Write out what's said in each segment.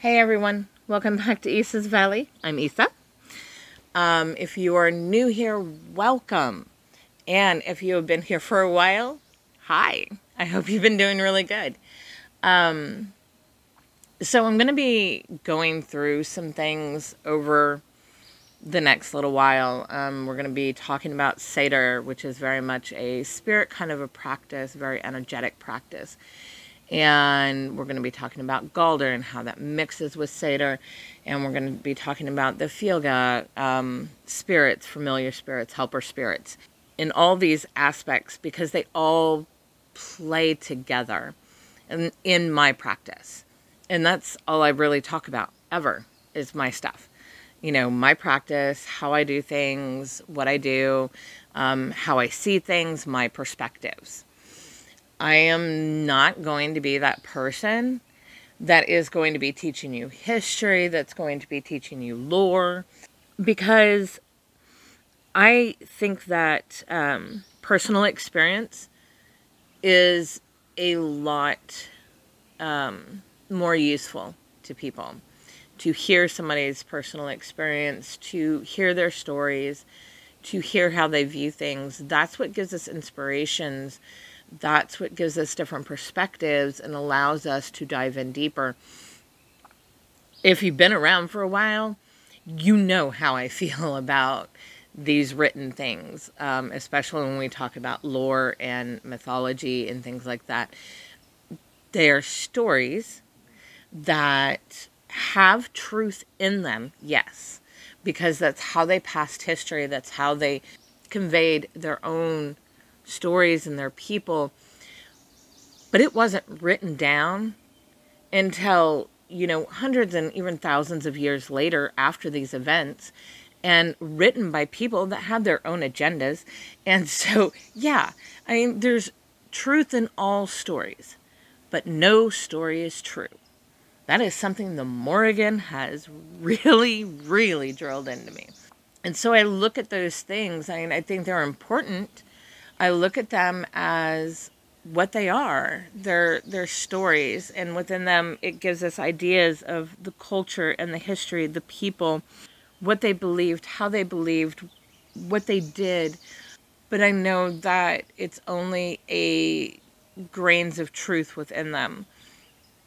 Hey everyone, welcome back to Issa's Valley. I'm Issa. If you are new here, welcome. And if you have been here for a while, hi. I hope you've been doing really good. So I'm going to be going through some things over the next little while. We're going to be talking about Seidr, which is very much a spirit kind of a practice, very energetic practice. And we're going to be talking about Galder and how that mixes with Seidr. And we're going to be talking about the Filga spirits, familiar spirits, helper spirits, in all these aspects, because they all play together in my practice. And that's all I really talk about ever, is my stuff. You know, my practice, how I do things, what I do, how I see things, my perspectives. I am not going to be that person that is going to be teaching you history, that's going to be teaching you lore, because I think that personal experience is a lot more useful to people. To hear somebody's personal experience, to hear their stories, to hear how they view things, that's what gives us inspirations. That's what gives us different perspectives and allows us to dive in deeper. If you've been around for a while, you know how I feel about these written things, especially when we talk about lore and mythology and things like that. They are stories that have truth in them, yes, because that's how they passed history. That's how they conveyed their own stories and their people, but it wasn't written down until, you know, hundreds and even thousands of years later after these events, and written by people that had their own agendas. And so, yeah, I mean, there's truth in all stories, but no story is true. That is something the Morrigan has really, really drilled into me. And so I look at those things, I think they're important. I look at them as what they are. They're stories, and within them it gives us ideas of the culture and the history, the people, what they believed, how they believed, what they did. But I know that it's only a grains of truth within them.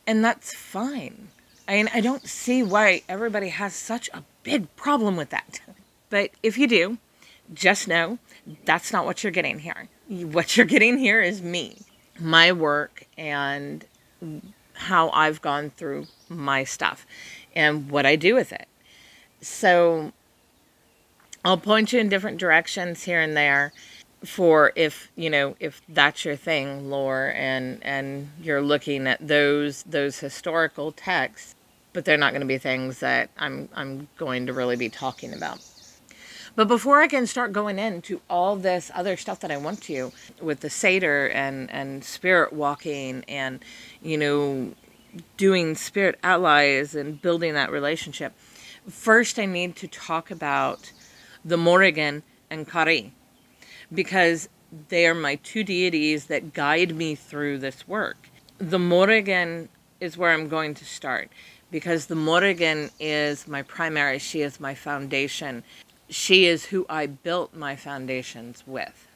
And that's fine. I mean, I don't see why everybody has such a big problem with that. But if you do, just know that's not what you're getting here. What you're getting here is me, my work, and how I've gone through my stuff and what I do with it. So I'll point you in different directions here and there for if, you know, if that's your thing, lore, and you're looking at those historical texts, but they're not going to be things that I'm going to really be talking about. But before I can start going into all this other stuff that I want to, with the Seidr and spirit walking and, you know, doing spirit allies and building that relationship, first I need to talk about the Morrigan and Kari, because they are my two deities that guide me through this work. The Morrigan is where I'm going to start, because the Morrigan is my primary, she is my foundation. She is who I built my foundations with.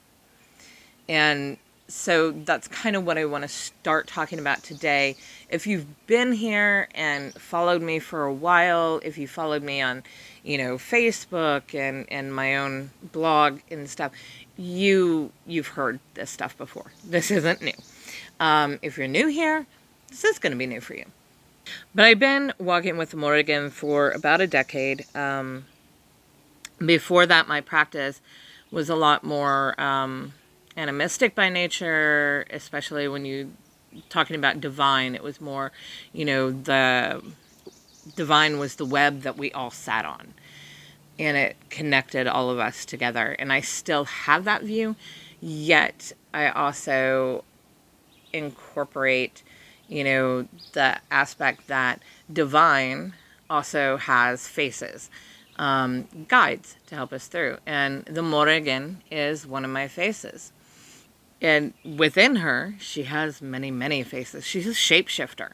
And so that's kind of what I want to start talking about today. If you've been here and followed me for a while, if you followed me on, you know, Facebook and my own blog and stuff, you've heard this stuff before. This isn't new. If you're new here, this is going to be new for you. But I've been walking with the Morrigan for about a decade. Before that, my practice was a lot more animistic by nature, especially when you talking about divine. It was more, you know, the divine was the web that we all sat on, and it connected all of us together. And I still have that view, yet I also incorporate, you know, the aspect that divine also has faces. Guides to help us through. And the Morrigan is one of my faces. And within her, she has many, many faces. She's a shapeshifter.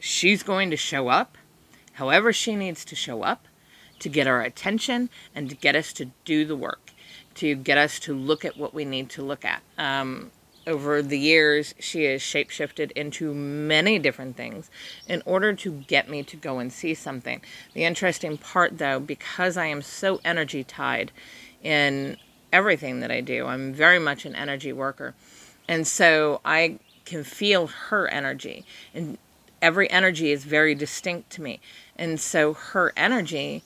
she's going to show up however she needs to show up to get our attention and to get us to do the work, to get us to look at what we need to look at. Over the years, she has shapeshifted into many different things in order to get me to go and see something. The interesting part, though, because I am so energy tied in everything that I do, I'm very much an energy worker. And so I can feel her energy. And every energy is very distinct to me. And so her energy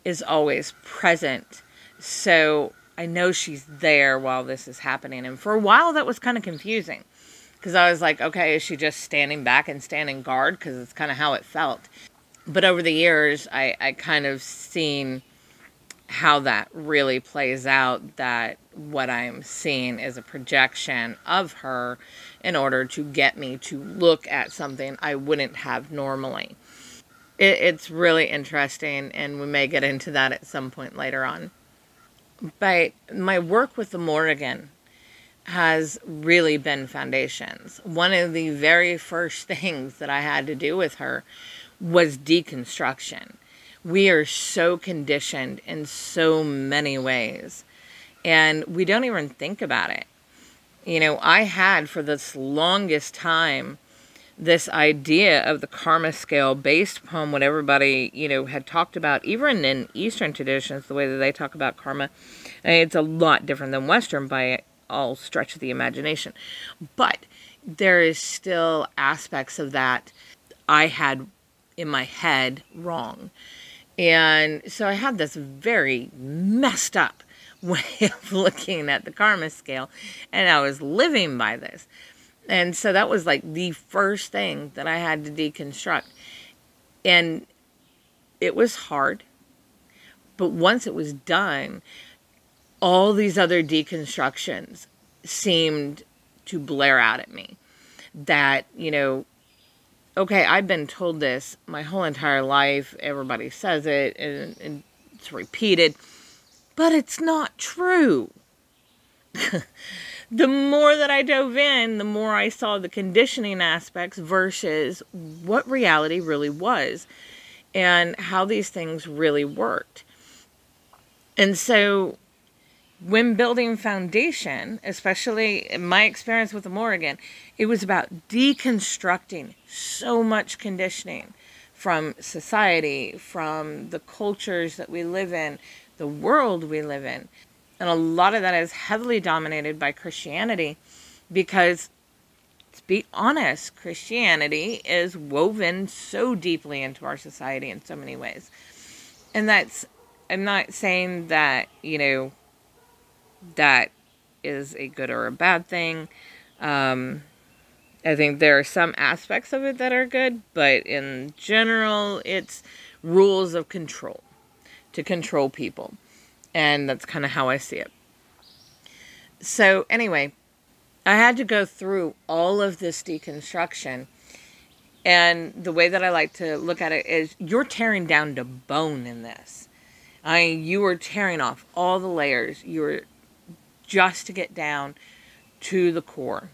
is always present. So I know she's there while this is happening. And for a while, that was kind of confusing. Because I was like, okay, is she just standing back and standing guard? Because it's kind of how it felt. But over the years, I kind of seen how that really plays out, that what I'm seeing is a projection of her in order to get me to look at something I wouldn't have normally. It's really interesting, and we may get into that at some point later on. But my work with the Morrigan has really been foundations. One of the very first things that I had to do with her was deconstruction. We are so conditioned in so many ways, and we don't even think about it. You know, I had for this longest time this idea of the karma scale based upon what everybody, you know, had talked about, even in Eastern traditions, the way that they talk about karma. And it's a lot different than Western by all stretch of the imagination. But there is still aspects of that I had in my head wrong. And so I had this very messed up way of looking at the karma scale, and I was living by this. And so that was like the first thing that I had to deconstruct. And it was hard. But once it was done, all these other deconstructions seemed to blare out at me. That, you know, okay, I've been told this my whole entire life. Everybody says it, and it's repeated. But it's not true. The more that I dove in, the more I saw the conditioning aspects versus what reality really was and how these things really worked. And so when building foundation, especially in my experience with the Morrigan, it was about deconstructing so much conditioning from society, from the cultures that we live in, the world we live in. And a lot of that is heavily dominated by Christianity because, to be honest, Christianity is woven so deeply into our society in so many ways. And that's, I'm not saying that, you know, that is a good or a bad thing. I think there are some aspects of it that are good, but in general, it's rules of control to control people. And that's kind of how I see it. So anyway, I had to go through all of this deconstruction. And the way that I like to look at it is you're tearing down to bone in this. You are tearing off all the layers. You're just to get down to the core.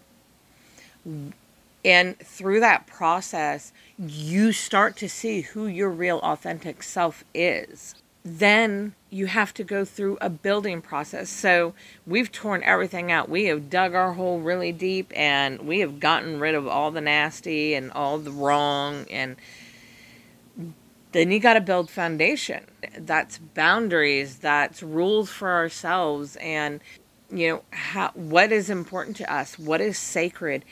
And through that process, you start to see who your real authentic self is. Then you have to go through a building process. So we've torn everything out. We have dug our hole really deep, and we have gotten rid of all the nasty and all the wrong. And then you got to build foundation. That's boundaries. That's rules for ourselves. And, you know, what is important to us? What is sacred?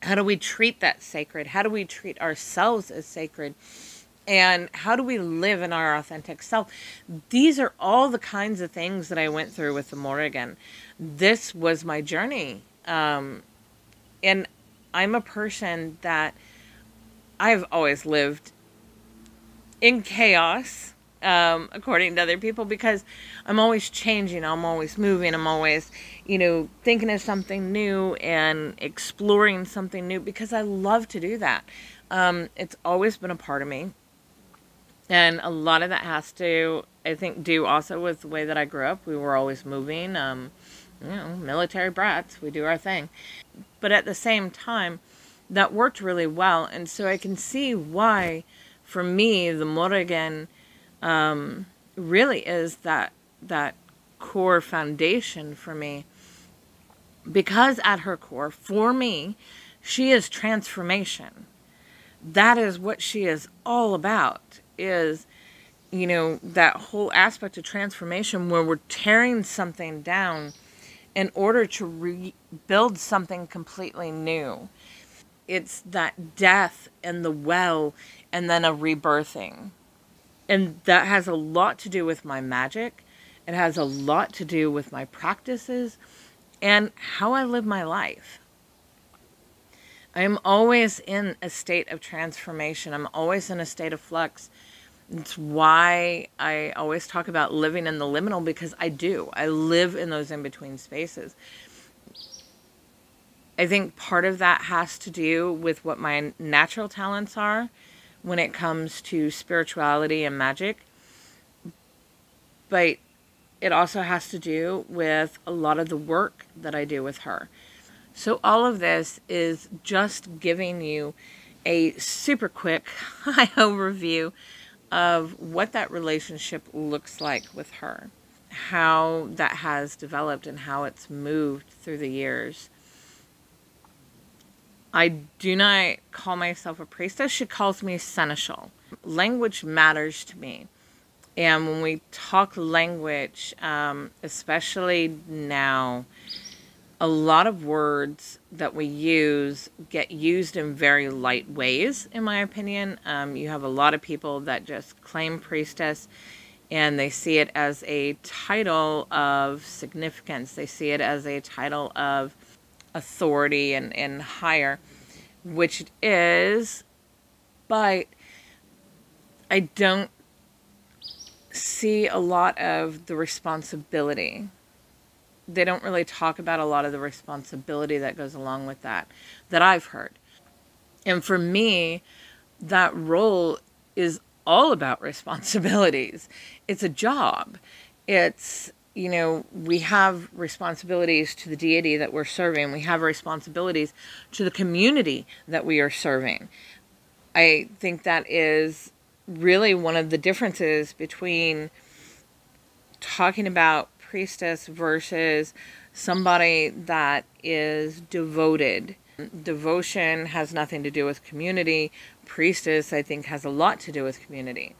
How do we treat that sacred? How do we treat ourselves as sacred? And how do we live in our authentic self? These are all the kinds of things that I went through with the Morrigan. This was my journey. And I'm a person that I've always lived in chaos, according to other people, because I'm always changing. I'm always moving. I'm always, you know, thinking of something new and exploring something new because I love to do that. It's always been a part of me. And a lot of that has to, I think, do also with the way that I grew up. We were always moving, you know, military brats. We do our thing. But at the same time, that worked really well. And so I can see why, for me, the Morrigan really is that core foundation for me. Because at her core, for me, she is transformation. That is what she is all about, is, you know, that whole aspect of transformation where we're tearing something down in order to rebuild something completely new. It's that death and the well and then a rebirthing. And that has a lot to do with my magic. It has a lot to do with my practices and how I live my life. I am always in a state of transformation. I'm always in a state of flux. It's why I always talk about living in the liminal, because I do. I live in those in-between spaces. I think part of that has to do with what my natural talents are when it comes to spirituality and magic. But it also has to do with a lot of the work that I do with her. So all of this is just giving you a super quick high overview of what that relationship looks like with her, how that has developed and how it's moved through the years. I do not call myself a priestess. She calls me seneschal. Language matters to me. And when we talk language, especially now, a lot of words that we use get used in very light ways, in my opinion. You have a lot of people that just claim priestess and they see it as a title of significance. They see it as a title of authority and higher, which it is, but I don't see a lot of the responsibility. They don't really talk about a lot of the responsibility that goes along with that I've heard. And for me, that role is all about responsibilities. It's a job. It's, you know, we have responsibilities to the deity that we're serving. We have responsibilities to the community that we are serving. I think that is really one of the differences between talking about priestess versus somebody that is devoted. Devotion has nothing to do with community. Priestess, I think, has a lot to do with community.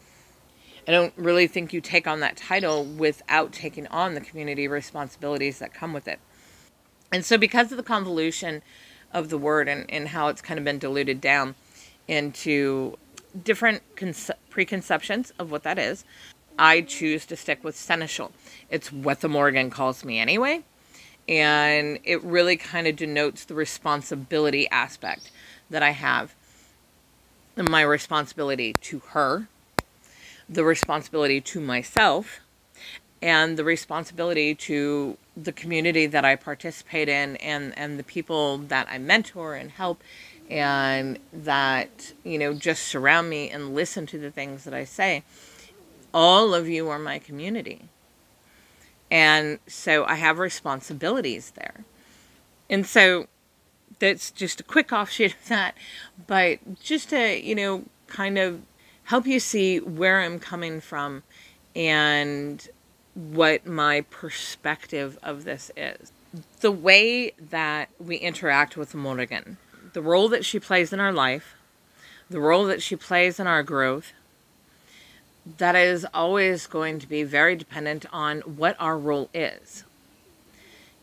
I don't really think you take on that title without taking on the community responsibilities that come with it. And so because of the convolution of the word and how it's kind of been diluted down into different preconceptions of what that is, I choose to stick with seneschal. It's what the Morrigan calls me anyway. And it really kind of denotes the responsibility aspect that I have. My responsibility to her, the responsibility to myself, and the responsibility to the community that I participate in and the people that I mentor and help and that, you know, just surround me and listen to the things that I say. All of you are my community. And so I have responsibilities there. And so that's just a quick offshoot of that. But just to, you know, kind of help you see where I'm coming from and what my perspective of this is. The way that we interact with Morrigan, the role that she plays in our life, the role that she plays in our growth, that is always going to be very dependent on what our role is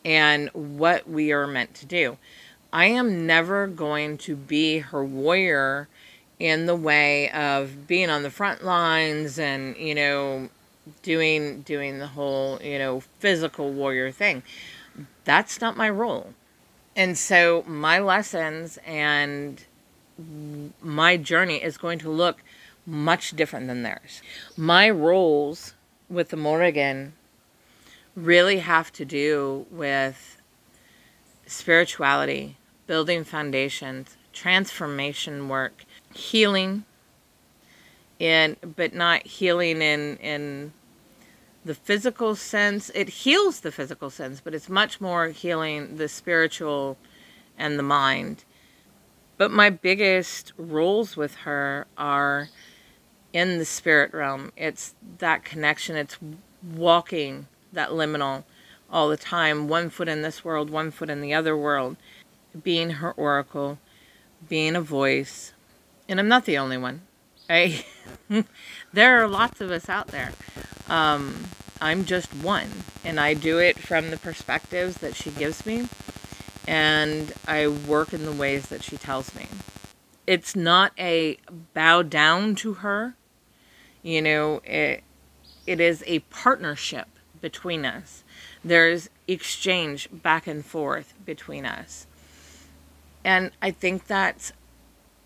and what we are meant to do. I am never going to be her warrior in the way of being on the front lines and, you know, doing the whole, you know, physical warrior thing. That's not my role. And so my lessons and my journey is going to look much different than theirs. My roles with the Morrigan really have to do with spirituality, building foundations, transformation work, healing, but not healing in the physical sense. It heals the physical sense, but it's much more healing the spiritual and the mind. But my biggest roles with her are in the spirit realm. It's that connection. It's walking that liminal all the time. One foot in this world, one foot in the other world. Being her oracle, being a voice. And I'm not the only one. There are lots of us out there. I'm just one. And I do it from the perspectives that she gives me. And I work in the ways that she tells me. It's not a bow down to her. You know, it is a partnership between us. There's exchange back and forth between us. And I think that's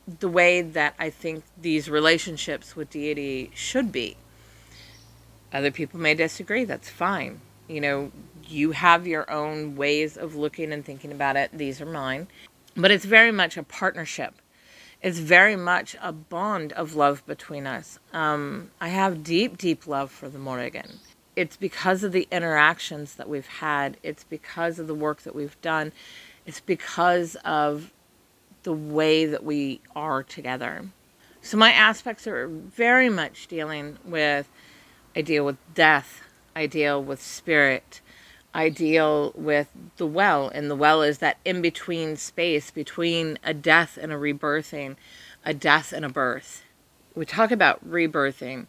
the way that I think these relationships with deity should be. Other people may disagree. That's fine. You know, you have your own ways of looking and thinking about it. These are mine. But it's very much a partnership. It's very much a bond of love between us. I have deep, deep love for the Morrigan. It's because of the interactions that we've had. It's because of the work that we've done. It's because of the way that we are together. So my aspects are very much dealing with, I deal with death. I deal with spirit. I deal with the well. And the well is that in-between space between a death and a rebirthing, a death and a birth. We talk about rebirthing,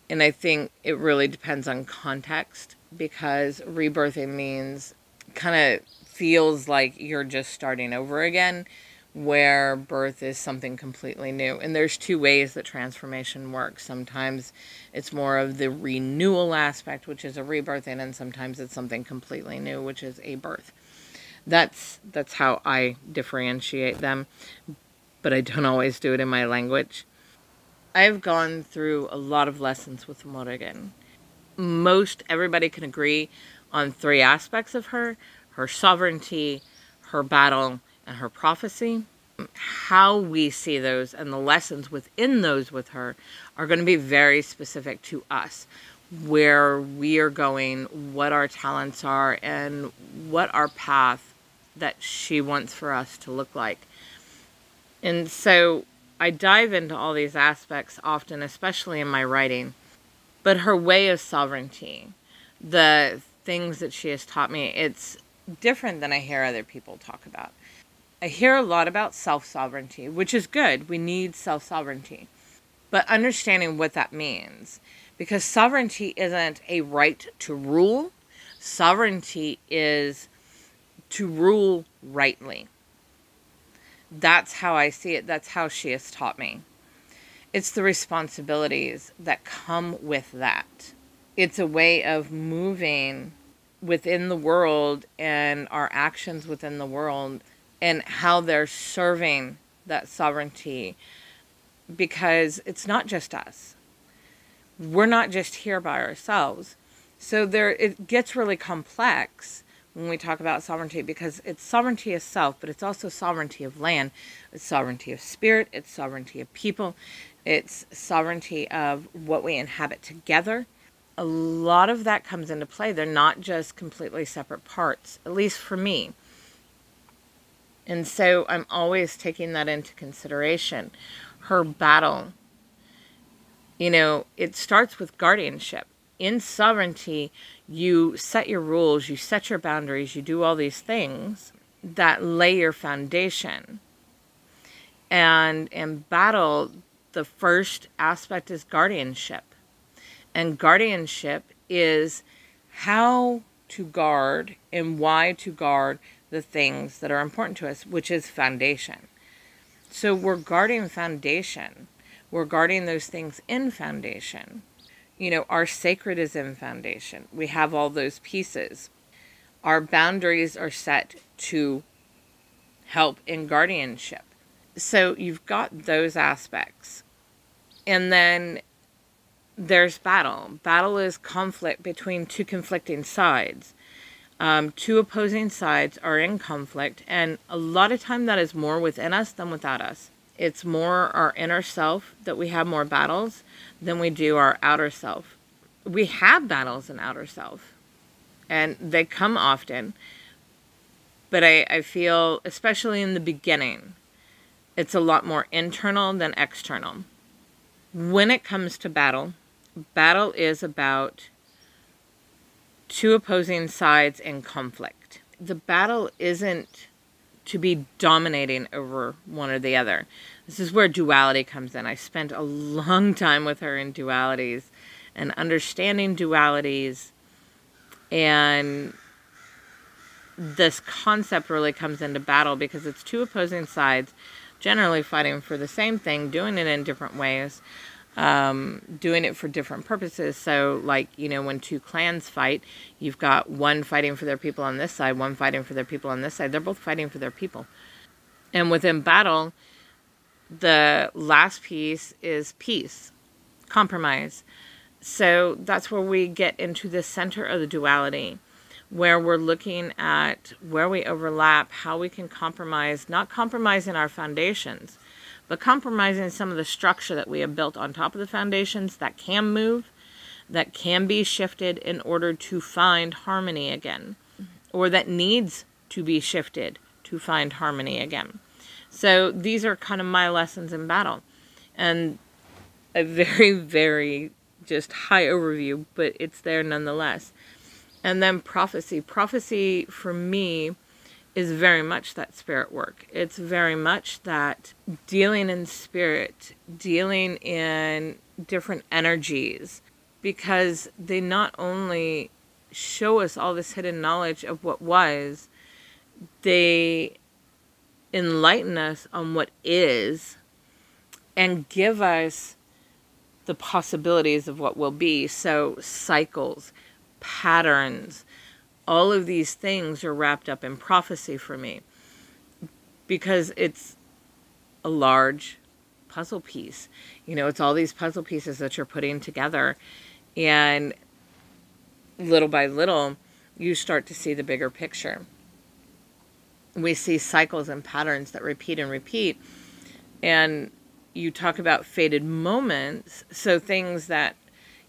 and I think it really depends on context, because rebirthing means, kind of feels like you're just starting over again, where birth is something completely new. And there's two ways that transformation works. Sometimes it's more of the renewal aspect, which is a rebirthing, and sometimes it's something completely new, which is a birth. That's how I differentiate them, but I don't always do it in my language. I've gone through a lot of lessons with Morrigan. Most everybody can agree on three aspects of her: her sovereignty, her battle, and her prophecy. How we see those and the lessons within those with her are going to be very specific to us, where we are going, what our talents are, and what our path that she wants for us to look like. And so I dive into all these aspects often, especially in my writing. But her way of sovereignty, the things that she has taught me, it's different than I hear other people talk about. I hear a lot about self-sovereignty, which is good. We need self-sovereignty. But understanding what that means. Because sovereignty isn't a right to rule. Sovereignty is to rule rightly. That's how I see it. That's how she has taught me. It's the responsibilities that come with that. It's a way of moving within the world and our actions within the world, and how they're serving that sovereignty, because it's not just us. We're not just here by ourselves. So it gets really complex when we talk about sovereignty, because it's sovereignty of self, but it's also sovereignty of land. It's sovereignty of spirit. It's sovereignty of people. It's sovereignty of what we inhabit together. A lot of that comes into play. They're not just completely separate parts, at least for me. And so I'm always taking that into consideration. Her battle, you know, it starts with guardianship. In sovereignty, you set your rules, you set your boundaries, you do all these things that lay your foundation. And in battle, the first aspect is guardianship. And guardianship is how to guard and why to guard the things that are important to us, which is foundation. So we're guarding foundation. We're guarding those things in foundation. You know, our sacred is in foundation. We have all those pieces. Our boundaries are set to help in guardianship. So you've got those aspects. And then there's battle. Battle is conflict between two conflicting sides. Two opposing sides are in conflict, and a lot of time that is more within us than without us. It's more our inner self that we have more battles than we do our outer self. We have battles in outer self, and they come often, but I feel, especially in the beginning, It's a lot more internal than external. When it comes to battle, battle is about two opposing sides in conflict. The battle isn't to be dominating over one or the other. This is where duality comes in. I spent a long time with her in dualities and understanding dualities, and this concept really comes into battle because it's two opposing sides generally fighting for the same thing, doing it in different ways, doing it for different purposes. So like, you know, when two clans fight, you've got one fighting for their people on this side, one fighting for their people on this side. They're both fighting for their people. And within battle, the last piece is peace, compromise. So that's where we get into the center of the duality, where we're looking at where we overlap, how we can compromise, not compromising our foundations, but compromising some of the structure that we have built on top of the foundations that can move, that can be shifted in order to find harmony again, or that needs to be shifted to find harmony again. So these are kind of my lessons in battle, and a very, very just high overview, but it's there nonetheless. And then prophecy. Prophecy for me is very much that spirit work. It's very much that dealing in spirit, dealing in different energies, because they not only show us all this hidden knowledge of what was, they enlighten us on what is and give us the possibilities of what will be. So cycles, patterns, all of these things are wrapped up in prophecy for me, because it's a large puzzle piece. You know, it's all these puzzle pieces that you're putting together, and little by little you start to see the bigger picture. We see cycles and patterns that repeat and repeat, and you talk about fated moments. So things that,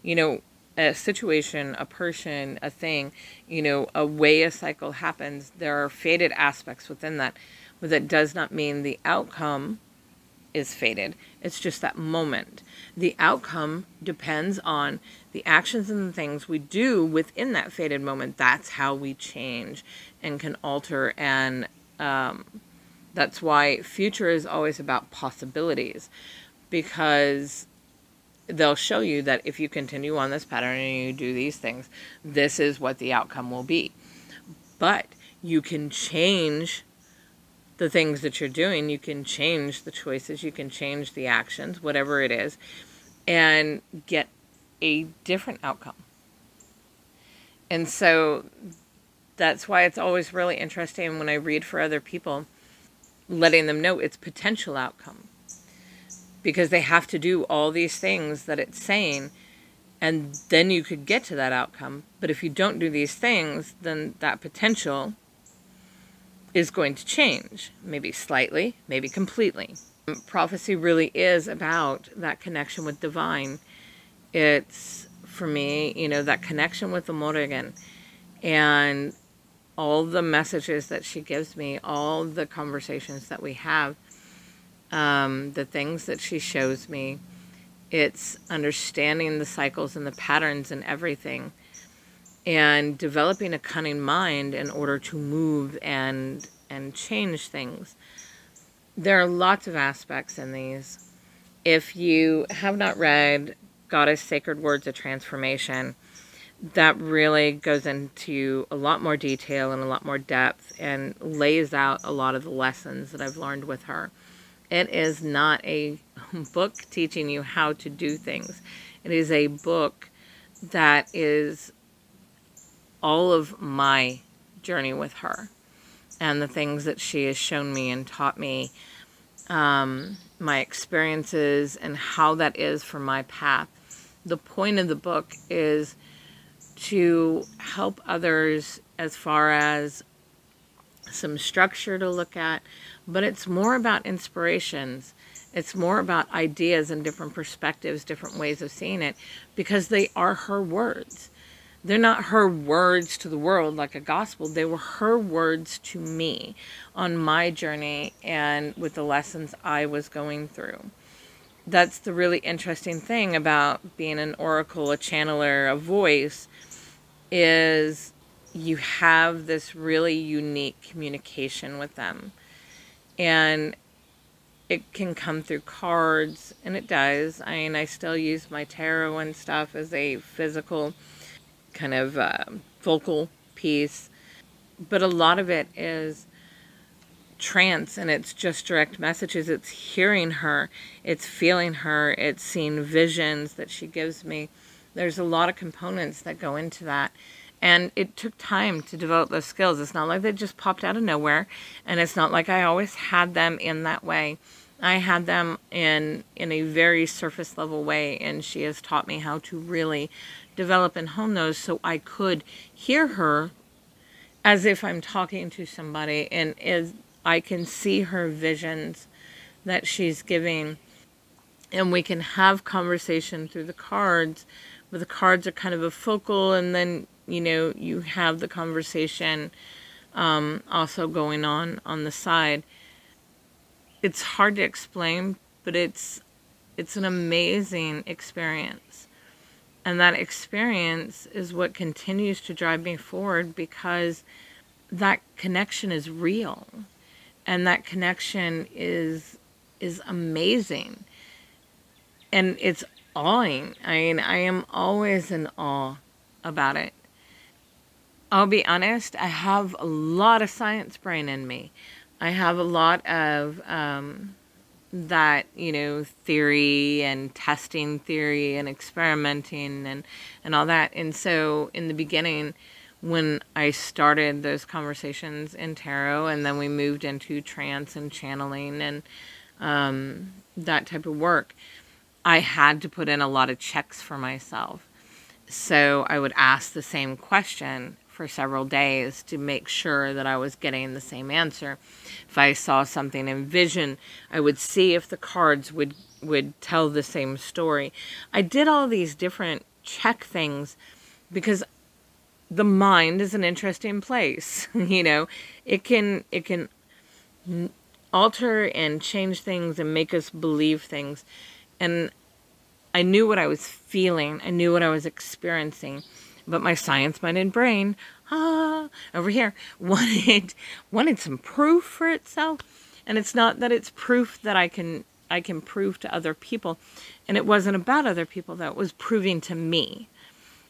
you know, a situation, a person, a thing, you know, a way a cycle happens, there are fated aspects within that. But that does not mean the outcome is fated. It's just that moment. The outcome depends on the actions and the things we do within that fated moment. That's how we change and can alter, and that's why future is always about possibilities, because they'll show you that if you continue on this pattern and you do these things, this is what the outcome will be. But you can change the things that you're doing. You can change the choices. You can change the actions, whatever it is, and get a different outcome. And so that's why it's always really interesting when I read for other people, letting them know its potential outcome, because they have to do all these things that it's saying, and then you could get to that outcome. But if you don't do these things, then that potential is going to change, maybe slightly, maybe completely. Prophecy really is about that connection with divine. It's, for me, you know, that connection with the Morrigan, and all the messages that she gives me, all the conversations that we have, the things that she shows me. It's understanding the cycles and the patterns and everything, and developing a cunning mind in order to move and change things. There are lots of aspects in these. If you have not read Goddess Sacred Words of Transformation, that really goes into a lot more detail and a lot more depth, and lays out a lot of the lessons that I've learned with her. It is not a book teaching you how to do things. It is a book that is all of my journey with her, and the things that she has shown me and taught me, my experiences, and how that is for my path. The point of the book is to help others as far as some structure to look at, but it's more about inspirations. It's more about ideas and different perspectives, different ways of seeing it, because they are her words. They're not her words to the world like a gospel. They were her words to me on my journey and with the lessons I was going through. That's the really interesting thing about being an oracle, a channeler, a voice, is you have this really unique communication with them. And it can come through cards, and it does. I mean, I still use my tarot and stuff as a physical kind of vocal piece, but a lot of it is trance, and it's just direct messages. It's hearing her, it's feeling her, it's seeing visions that she gives me. There's a lot of components that go into that, and it took time to develop those skills. It's not like they just popped out of nowhere, and it's not like I always had them in that way. I had them in a very surface level way, and she has taught me how to really develop and hone those so I could hear her as if I'm talking to somebody, and as I can see her visions that she's giving, and we can have conversation through the cards, but the cards are kind of a focal, and then, you know, you have the conversation also going on the side. It's hard to explain, but it's an amazing experience. And that experience is what continues to drive me forward, because that connection is real. And that connection is amazing. And it's awing. I mean, I am always in awe about it. I'll be honest, I have a lot of science brain in me. I have a lot of that, you know, theory and testing theory and experimenting and all that. And so in the beginning, when I started those conversations in tarot, and then we moved into trance and channeling and that type of work, I had to put in a lot of checks for myself. So I would ask the same question for several days to make sure that I was getting the same answer. If I saw something in vision, I would see if the cards would tell the same story. I did all these different check things because the mind is an interesting place. You know, it can alter and change things and make us believe things. And I knew what I was feeling. I knew what I was experiencing. But my science-minded brain, over here, wanted some proof for itself. And it's not that it's proof that I can prove to other people. And it wasn't about other people, though. It was proving to me.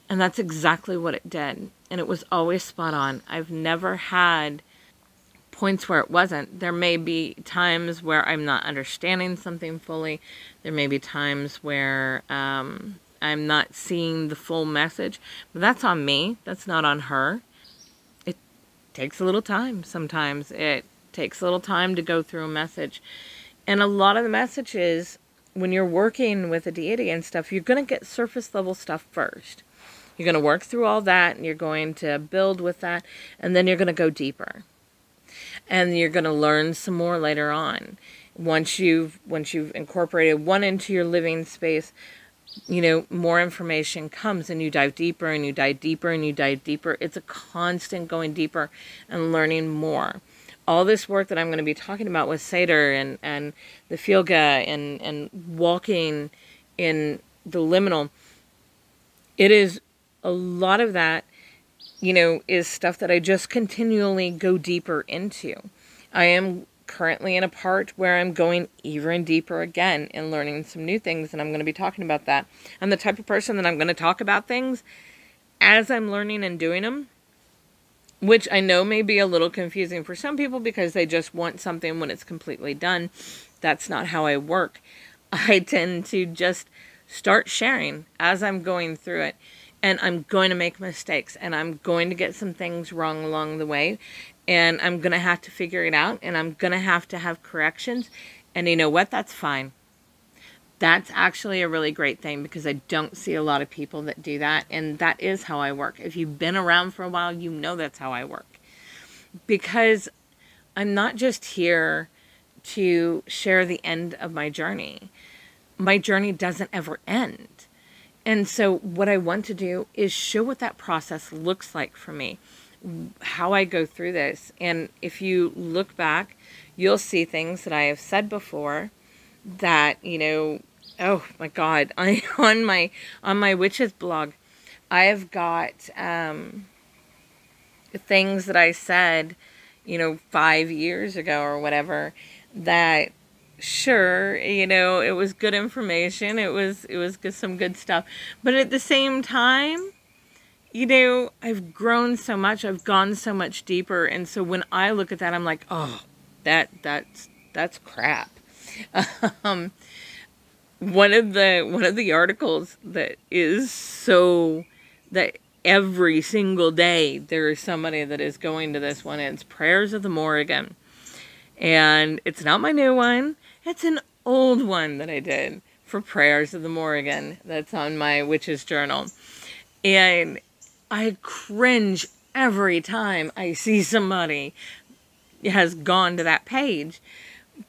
And that's exactly what it did. And it was always spot on. I've never had points where it wasn't. There may be times where I'm not understanding something fully. There may be times where I'm not seeing the full message. But that's on me. That's not on her. It takes a little time sometimes. It takes a little time to go through a message. And a lot of the messages, when you're working with a deity and stuff, you're going to get surface level stuff first. You're going to work through all that, and you're going to build with that, and then you're going to go deeper. And you're going to learn some more later on. Once you've incorporated one into your living space, you know, more information comes, and you dive deeper, and you dive deeper, and you dive deeper. It's a constant going deeper and learning more. All this work that I'm going to be talking about with Seidr and the Filga and walking in the liminal, it is a lot of that, you know, is stuff that I just continually go deeper into. I am currently in a part where I'm going even deeper again and learning some new things, and I'm going to be talking about that. I'm the type of person that I'm going to talk about things as I'm learning and doing them, which I know may be a little confusing for some people because they just want something when it's completely done. That's not how I work. I tend to just start sharing as I'm going through it. And I'm going to make mistakes, and I'm going to get some things wrong along the way, and I'm going to have to figure it out, and I'm going to have corrections. And you know what? That's fine. That's actually a really great thing, because I don't see a lot of people that do that, and that is how I work. If you've been around for a while, you know that's how I work. Because I'm not just here to share the end of my journey. My journey doesn't ever end. And so what I want to do is show what that process looks like for me, how I go through this. And if you look back, you'll see things that I have said before that, you know, oh my God, on my witches blog, I have got things that I said, you know, 5 years ago or whatever, that sure, you know, it was good information. It was some good stuff. But at the same time, you know, I've grown so much. I've gone so much deeper. And so when I look at that, I'm like, oh, that's crap. One of the articles that is so that every single day there is somebody that is going to this one. It's Prayers of the Morrigan. And it's not my new one. It's an old one that I did for Prayers of the Morrigan. That's on my witch's journal. And I cringe every time I see somebody has gone to that page,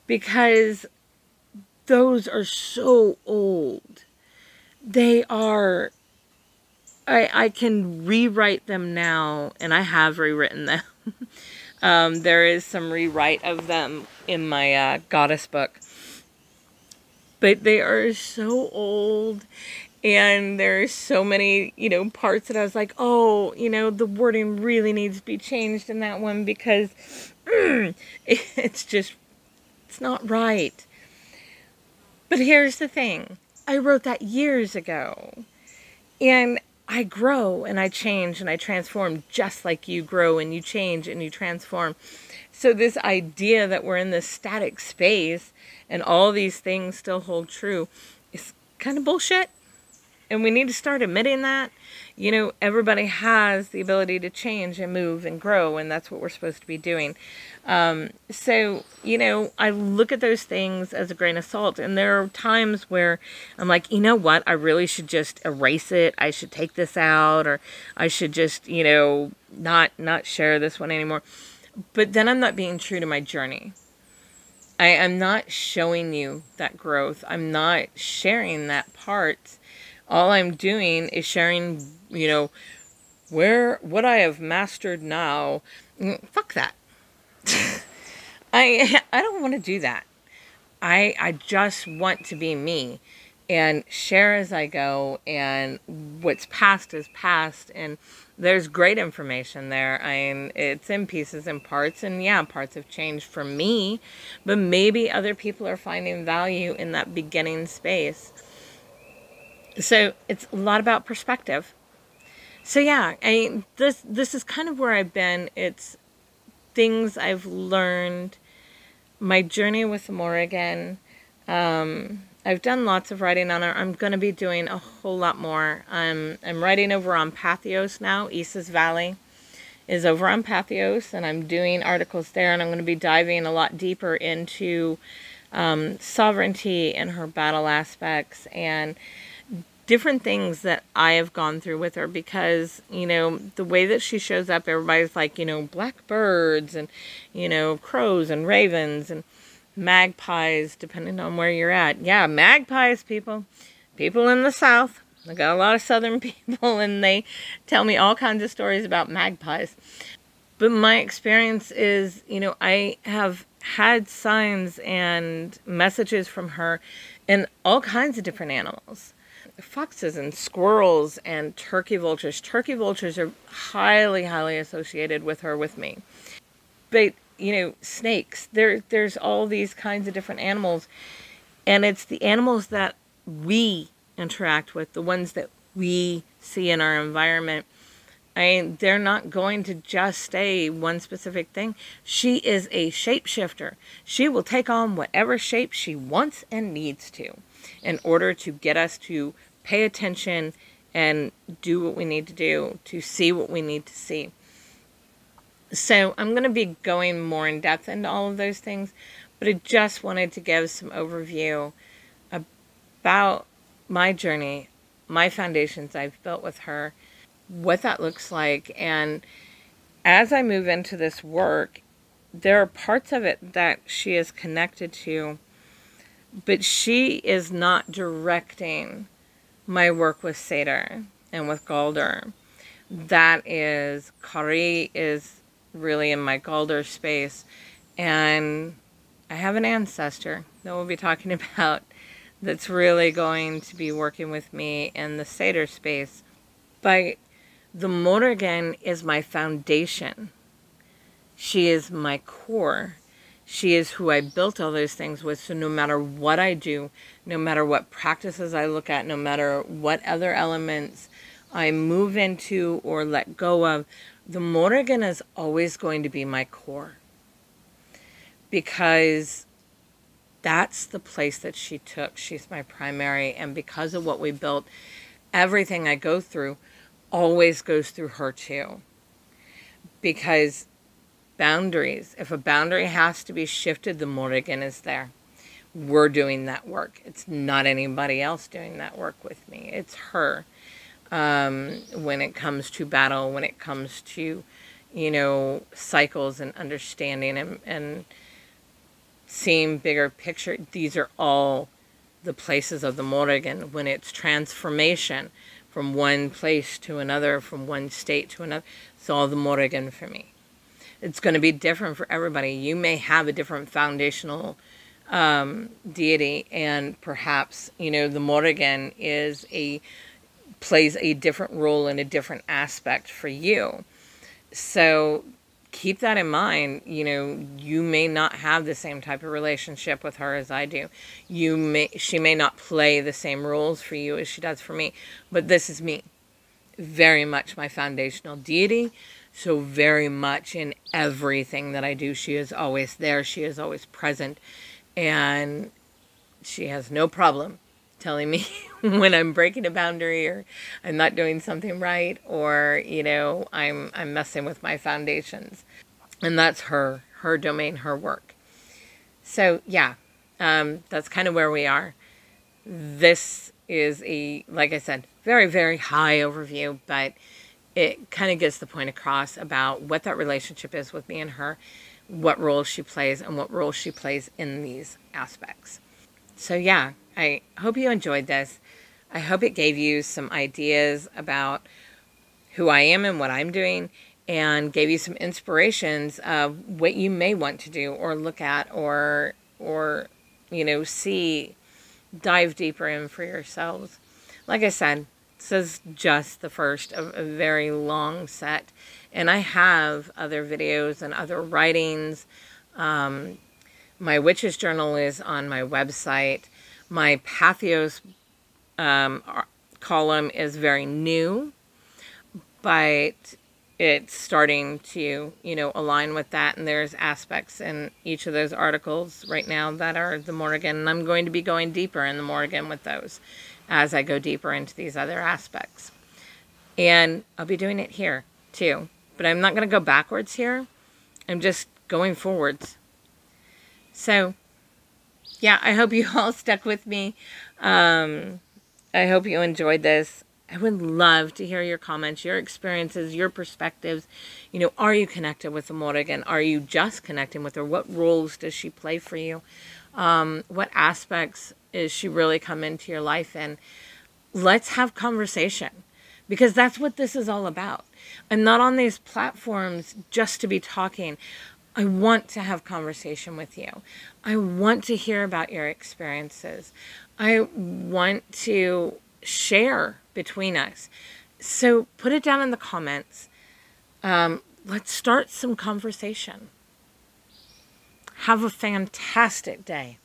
because those are so old. They are, I can rewrite them now, and I have rewritten them. There is some rewrite of them in my goddess book. But they are so old, and there's so many, you know, parts that I was like, oh, you know, the wording really needs to be changed in that one, because it's not right. But here's the thing. I wrote that years ago, and I grow and I change and I transform, just like you grow and you change and you transform. So this idea that we're in this static space and all these things still hold true is kind of bullshit. And we need to start admitting that. You know, everybody has the ability to change and move and grow, and that's what we're supposed to be doing. So, you know, I look at those things as a grain of salt, and there are times where I'm like, you know what, I really should just erase it. I should take this out, or I should just, you know, not share this one anymore. But then I'm not being true to my journey. I am not showing you that growth. I'm not sharing that part. All I'm doing is sharing, you know, what I have mastered now. Fuck that. I don't want to do that. I just want to be me and share as I go, and what's past is past, and there's great information there. I mean, it's in pieces and parts, and yeah, parts have changed for me, but maybe other people are finding value in that beginning space. So it's a lot about perspective. So yeah, I mean, this is kind of where I've been. It's things I've learned, my journey with Morrigan. I've done lots of writing on it. I'm going to be doing a whole lot more. I'm writing over on Pathos now. Isis Valley is over on Pathos, and I'm doing articles there, and I'm going to be diving a lot deeper into sovereignty and her battle aspects and different things that I have gone through with her, because, you know, the way that she shows up, everybody's like, you know, blackbirds and, you know, crows and ravens and magpies, depending on where you're at. Yeah, magpies, people in the South. I got a lot of Southern people, and they tell me all kinds of stories about magpies. But my experience is, you know, I have had signs and messages from her in all kinds of different animals. Foxes and squirrels and turkey vultures. Turkey vultures are highly, highly associated with her, with me. But, you know, snakes. There's all these kinds of different animals. And it's the animals that we interact with, the ones that we see in our environment. I mean, they're not going to just stay one specific thing. She is a shapeshifter. She will take on whatever shape she wants and needs to, in order to get us to pay attention and do what we need to do, to see what we need to see. So I'm going to be going more in depth into all of those things, but I just wanted to give some overview about my journey, my foundations I've built with her, what that looks like. And as I move into this work, there are parts of it that she is connected to, but she is not directing my work with Seidr and with Galder. That is, Kari is really in my Galder space, and I have an ancestor that we'll be talking about that's really going to be working with me in the Seidr space. But the Morrigan is my foundation. She is my core. She is who I built all those things with. So no matter what I do, no matter what practices I look at, no matter what other elements I move into or let go of, the Morrigan is always going to be my core. Because that's the place that she took. She's my primary. And because of what we built, everything I go through always goes through her too. Because boundaries, if a boundary has to be shifted, the Morrigan is there. We're doing that work. It's not anybody else doing that work with me. It's her. When it comes to battle, when it comes to, you know, cycles and understanding and seeing bigger picture, these are all the places of the Morrigan. When it's transformation from one place to another, from one state to another, it's all the Morrigan for me. It's going to be different for everybody. You may have a different foundational deity, and perhaps, you know, the Morrigan plays a different role in a different aspect for you. So keep that in mind. You know, you may not have the same type of relationship with her as I do. She may not play the same roles for you as she does for me, but this is me. Very much my foundational deity. So very much in everything that I do, she is always there. She is always present. And she has no problem telling me when I'm breaking a boundary or I'm not doing something right, or, you know, I'm messing with my foundations. And that's her domain, her work. So yeah, that's kind of where we are. This is like I said, very, very high overview, but it kind of gets the point across about what that relationship is with me and her, what role she plays, and what role she plays in these aspects. So yeah, I hope you enjoyed this. I hope it gave you some ideas about who I am and what I'm doing, and gave you some inspirations of what you may want to do or look at or you know, dive deeper in for yourselves. Like I said, this is just the first of a very long set, and I have other videos and other writings. My witch's journal is on my website. My Pathos column is very new, but it's starting to, you know, align with that. And there's aspects in each of those articles right now that are the Morrigan. And I'm going to be going deeper in the Morrigan with those as I go deeper into these other aspects. And I'll be doing it here too. But I'm not going to go backwards here. I'm just going forwards. So yeah, I hope you all stuck with me. I hope you enjoyed this. I would love to hear your comments, your experiences, your perspectives. You know, are you connected with the Morrigan? Are you just connecting with her? What roles does she play for you? What aspects is she really come into your life in? Let's have conversation, because that's what this is all about. I'm not on these platforms just to be talking. I want to have conversation with you. I want to hear about your experiences. I want to share between us. So put it down in the comments. Let's start some conversation. Have a fantastic day.